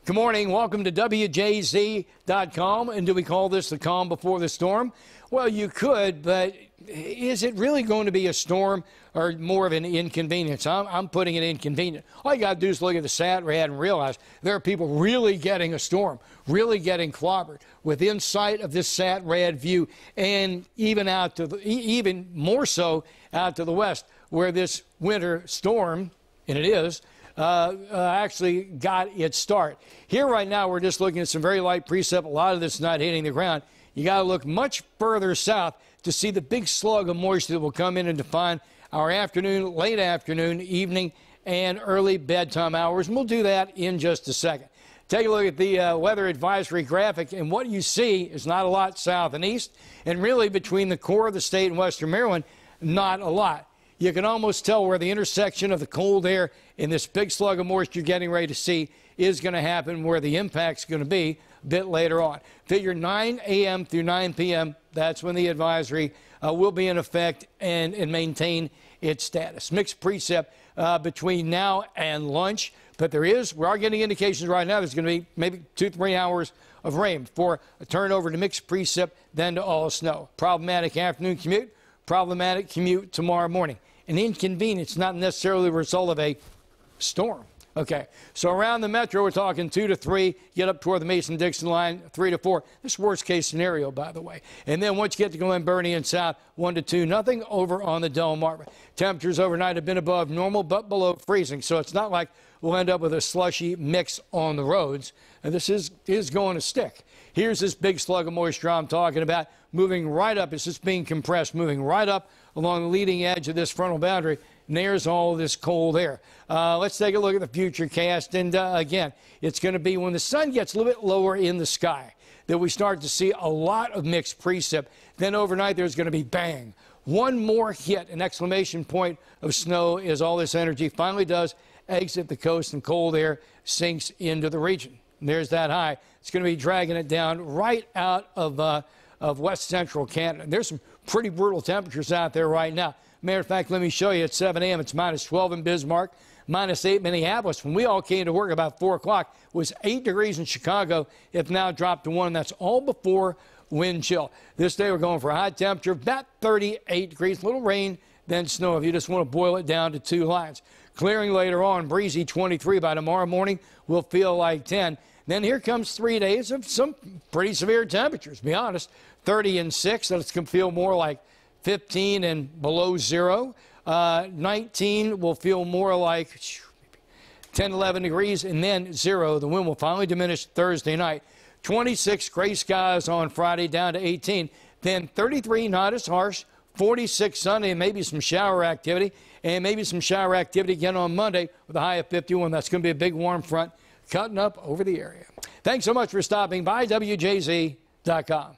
Good morning. Welcome to WJZ.com. And do we call this the calm before the storm? Well, you could, but is it really going to be a storm or more of an inconvenience? I'm putting it inconvenient. All you got to do is look at the sat rad and realize there are people really getting a storm, really getting clobbered within sight of this sat rad view, and even out to even more so out to the west, where this winter storm, and it is, actually got its start. Here right now, we're just looking at some very light precip. A lot of this not hitting the ground. You got to look much further south to see the big slug of moisture that will come in and define our afternoon, late afternoon, evening, and early bedtime hours. And we'll do that in just a second. Take a look at the weather advisory graphic, and what you see is not a lot south and east, and really between the core of the state and western Maryland, not a lot. You can almost tell where the intersection of the cold air and this big slug of moisture you're getting ready to see is going to happen, where the impact's going to be a bit later on. Figure 9 a.m. through 9 p.m., that's when the advisory will be in effect and maintain its status. Mixed precip between now and lunch, but we are getting indications right now there's going to be maybe 2-3 hours of rain before a turnover to mixed precip, then to all snow. Problematic afternoon commute, problematic commute tomorrow morning. An inconvenience, not necessarily the result of a storm. Okay, so around the metro, we're talking 2 to 3, get up toward the Mason-Dixon line, 3 to 4. This is worst case scenario, by the way. And then once you get to Glen Burnie and south, 1 to 2, nothing over on the Delmarva. Temperatures overnight have been above normal, but below freezing. So it's not like we'll end up with a slushy mix on the roads. And this is going to stick. Here's this big slug of moisture I'm talking about, moving right up. It's just being compressed, moving right up along the leading edge of this frontal boundary. And there's all this cold air. Let's take a look at the future cast. And again, it's going to be when the sun gets a little bit lower in the sky that we start to see a lot of mixed precip. Then overnight, there's going to be bang. One more hit, an exclamation point of snow, as all this energy finally does exit the coast and cold air sinks into the region. And there's that high. It's going to be dragging it down right out of west central Canada. There's some pretty brutal temperatures out there right now. Matter of fact, let me show you at 7 a.m. It's minus 12 in Bismarck, minus 8 Minneapolis. When we all came to work about 4 o'clock, it was 8 degrees in Chicago. It's now dropped to 1. That's all before wind chill. This day we're going for a high temperature of about 38 degrees. A little rain, then snow if you just want to boil it down to 2 lines. Clearing later on, breezy 23 by tomorrow morning. Will feel like 10. Then here comes 3 days of some pretty severe temperatures, to be honest. 30 and 6, that's going to feel more like 15 and below 0. 19 will feel more like 10, 11 degrees, and then 0. The wind will finally diminish Thursday night. 26 gray skies on Friday, down to 18. Then 33, not as harsh. 46 Sunday, and maybe some shower activity. And maybe some shower activity again on Monday with a high of 51. That's going to be a big warm front cutting up over the area. Thanks so much for stopping by. WJZ.com.